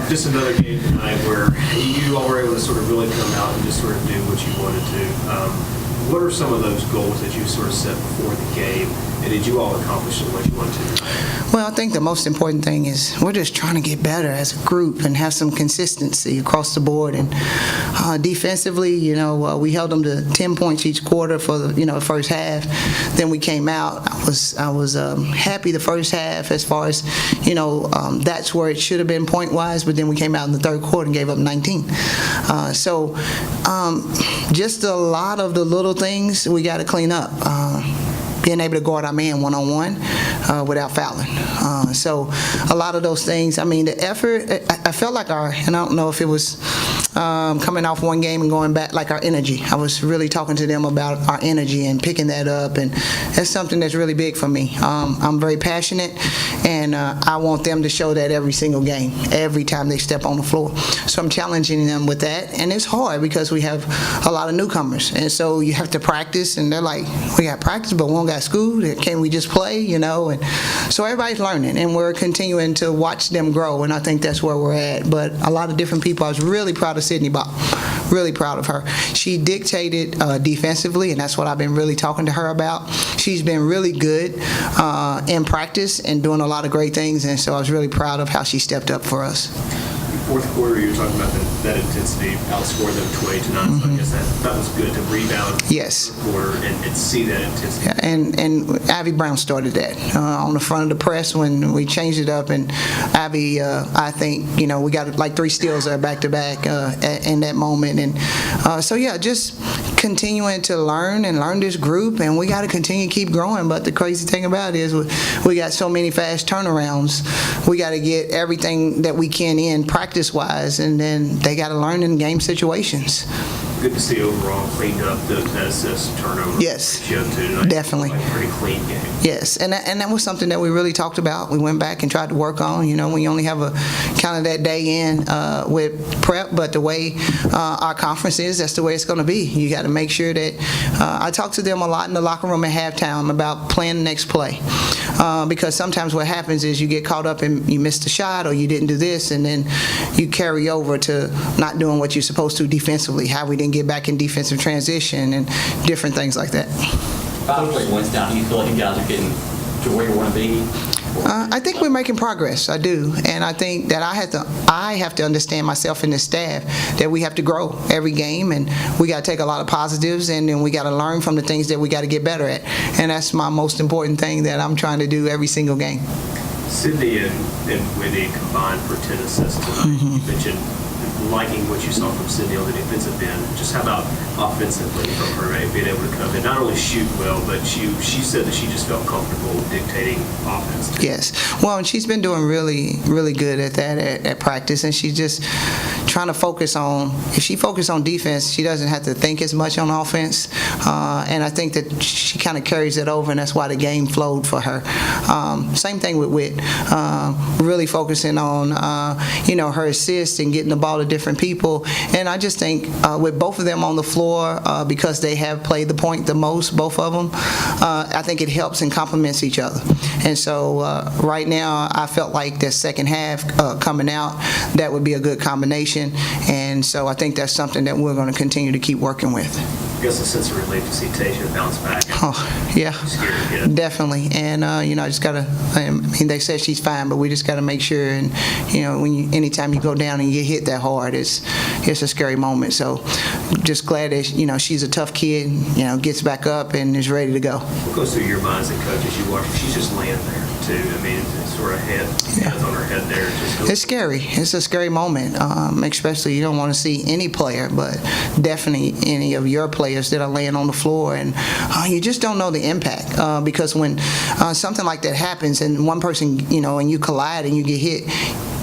Just another game tonight where you all were able to sort of really come out and just sort of do what you wanted to. What are some of those goals that you sort of set before the game, and did you all accomplish what you wanted to? Well, I think the most important thing is we're just trying to get better as a group and have some consistency across the board. And defensively, we held them to 10 points each quarter for the first half. Then we came out. I was happy the first half as far as that's where it should have been point wise. But then we came out in the third quarter and gave up 19. Just a lot of the little things we got to clean up. Being able to guard our man one-on-one without fouling. So a lot of those things, I mean, the effort, I felt like and I don't know if it was coming off one game and going back, like our energy. I was really talking to them about our energy and picking that up, and that's something that's really big for me. I'm very passionate, and I want them to show that every single game, every time they step on the floor. So I'm challenging them with that, and it's hard because we have a lot of newcomers, and so you have to practice, and they're like, we got practice, but we don't got school. Can we just play, and so everybody's learning, and we're continuing to watch them grow, and I think that's where we're at. But a lot of different people, I was really proud of Sydney Bach, really proud of her. She dictated defensively, and that's what I've been really talking to her about. She's been really good in practice and doing a lot of great things, and so I was really proud of how she stepped up for us. Fourth quarter, you were talking about that intensity, outscored them 20-9. Mm-hmm. So I guess that was good to rebound. Yes. Quarter and see that intensity. Yeah, and Ivy Brown started that on the front of the press when we changed it up, and Ivy, I think we got like 3 steals there back to back in that moment, and so yeah, just continuing to learn this group, and we got to continue to keep growing. But the crazy thing about it is we got so many fast turnarounds. We got to get everything that we can in practice-wise, and then they got to learn in game situations. Good to see overall cleaned up that assist turnover yes, ratio too. Definitely. Like a pretty clean game. Yes, and that was something that we really talked about. We went back and tried to work on. When you only have a kind of that day in with prep, but the way our conference is, that's the way it's going to be. You got to make sure that I talked to them a lot in the locker room at halftime about playing the next play. Because sometimes what happens is you get caught up and you missed a shot or you didn't do this, and then you carry over to not doing what you're supposed to defensively, how we didn't get back in defensive transition and different things like that. 5 straight wins down. Do you feel like you guys are getting to where you want to be? I think we're making progress. I do, and I think that I have to understand myself and the staff that we have to grow every game, and we got to take a lot of positives, and then we got to learn from the things that we got to get better at, and that's my most important thing that I'm trying to do every single game. Sydney and Whitney combined for 10 assists tonight. Mm-hmm. You mentioned liking what you saw from Sydney on the defensive end. Just how about offensively from her, right? Being able to come in, not only shoot well, but she said that she just felt comfortable dictating offense too. Yes. Well, and she's been doing really, really good at that at practice, and she's just trying to focus on, if she focuses on defense, she doesn't have to think as much on offense, and I think that she kind of carries it over, and that's why the game flowed for her. Same thing with Whit, really focusing on, her assists and getting the ball to different people, and I just think with both of them on the floor, because they have played the point the most, both of them, I think it helps and complements each other. And so right now, I felt like the second half coming out, that would be a good combination, and so I think that's something that we're going to continue to keep working with. I guess a sense of relief to see Tasia bounce back. Oh, yeah, definitely. And I just gotta. They said she's fine, but we just gotta make sure. And anytime you go down and you get hit that hard, it's a scary moment. So, just glad that she's a tough kid. Gets back up and is ready to go. What goes through your mind as a coach as you watch her? She's just laying there too. I mean, it's sort of hands on her head there. It's scary. It's a scary moment, especially you don't want to see any player, but definitely any of your players that are laying on the floor, and you just don't know the impact because when something like that happens and one person, and you collide and you get hit,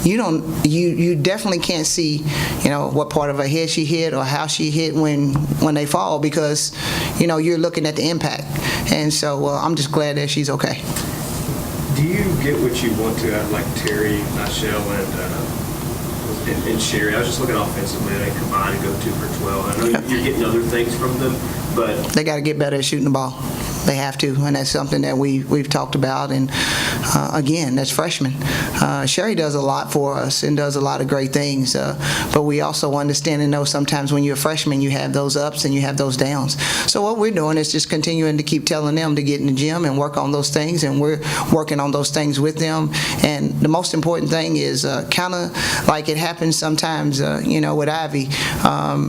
you definitely can't see, what part of her head she hit or how she hit when they fall, because, you're looking at the impact. And so I'm just glad that she's okay. Do you get what you want to out of like Terry, Nichelle, and Sherry? I was just looking offensively. They combine and go 2 for 12. I know you're getting other things from them, but they got to get better at shooting the ball. They have to, and that's something that we've talked about. And again, that's freshmen. Sherry does a lot for us and does a lot of great things, but we also understand and know sometimes when you're a freshman, you have those ups and you have those downs. So what we're doing is just continuing to keep telling them to get in the gym and work on those things, and we're working on those things with them. And the most important thing is kind of like it happens sometimes, with Ivy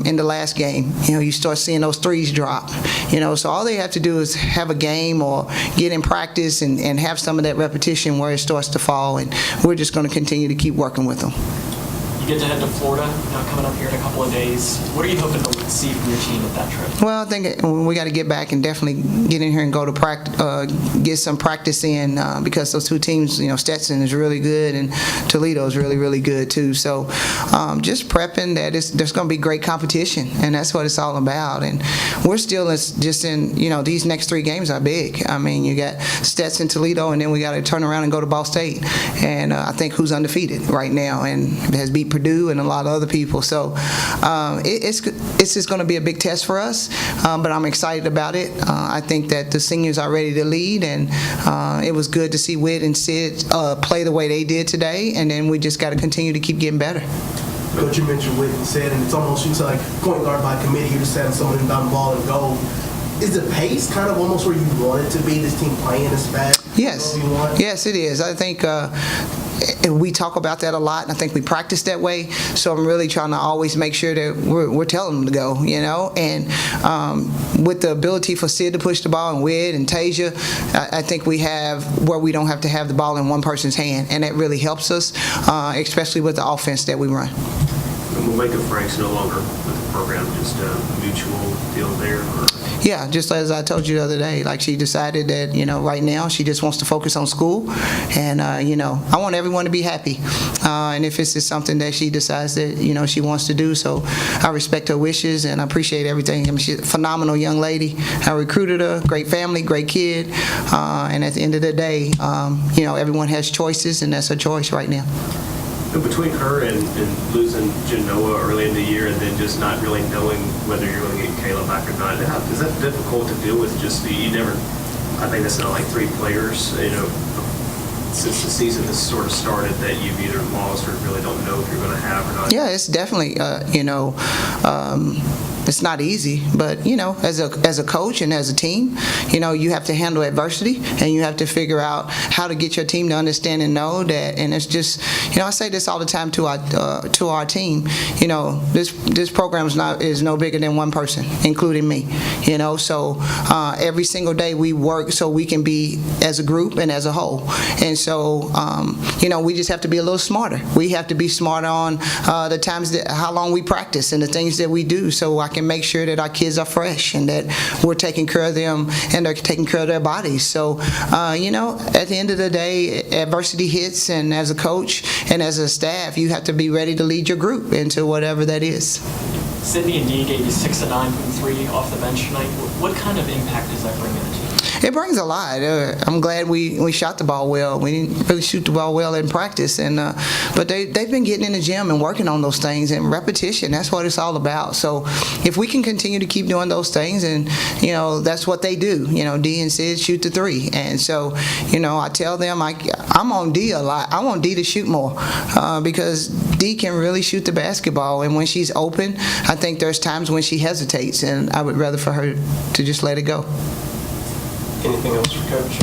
in the last game. You start seeing those threes drop. So all they have to do is have a game or get in practice and have some of that repetition where it starts to fall, and we're just going to continue to keep working with them. You get to head to Florida coming up here in a couple of days. What are you hoping to see from your team with that trip? Well, I think we got to get back and definitely get in here and go to practice, get some practice in because those two teams, Stetson is really good and Toledo is really, really good too. So just prepping that there's going to be great competition, and that's what it's all about. And we're still just in, these next 3 games are big. I mean, you got Stetson, Toledo, and then we got to turn around and go to Ball State. And I think who's undefeated right now and has beat Purdue and a lot of other people. So it's just going to be a big test for us, but I'm excited about it. I think that the seniors are ready to lead, and it was good to see Witt and Sid play the way they did today, and then we just got to continue to keep getting better. Coach, you mentioned Witt and Sid, and it's almost like point guard by committee. You're just having someone inbound the ball and go. Is the pace kind of almost where you want it to be, this team playing as fast? Yes. Yes, it is. I think we talk about that a lot, and I think we practice that way. So I'm really trying to always make sure that we're telling them to go, And with the ability for Sid to push the ball and Witt and Tasia, I think we have where we don't have to have the ball in one person's hand, and that really helps us, especially with the offense that we run. Will Micah Frank's no longer with the program, just a mutual deal there? Or? Yeah, just as I told you the other day, like she decided that, right now she just wants to focus on school. And, I want everyone to be happy. And if it's just something that she decides that, she wants to do, so I respect her wishes and I appreciate everything. I mean, she's a phenomenal young lady. I recruited her, great family, great kid. And at the end of the day, everyone has choices, and that's her choice right now. Between her and losing Genoa early in the year and then just not really knowing whether you're going to get Kayla back or not, is that difficult to deal with? I think that's not like 3 players, since the season has sort of started that you've either lost or really don't know if you're going to have or not. Yeah, it's definitely, it's not easy, but as a coach and as a team, you have to handle adversity, and you have to figure out how to get your team to understand and know that. And it's just, I say this all the time to our team. This program is no bigger than one person, including me. So every single day we work so we can be as a group and as a whole. And so we just have to be a little smarter. We have to be smarter on the times how long we practice and the things that we do, so I can make sure that our kids are fresh and that we're taking care of them and they're taking care of their bodies. So, at the end of the day, adversity hits, and as a coach and as a staff, you have to be ready to lead your group into whatever that is. Sydney and Dee gave you 6 of 9 from 3 off the bench tonight. What kind of impact does that bring to the team? It brings a lot. I'm glad we shot the ball well. We didn't really shoot the ball well in practice, but they've been getting in the gym and working on those things, and repetition, that's what it's all about. So if we can continue to keep doing those things, and that's what they do. Dee and Sid shoot the 3, and so I tell them I'm on Dee a lot. I want Dee to shoot more because Dee can really shoot the basketball, and when she's open, I think there's times when she hesitates, and I would rather for her to just let it go. Anything else for Coach?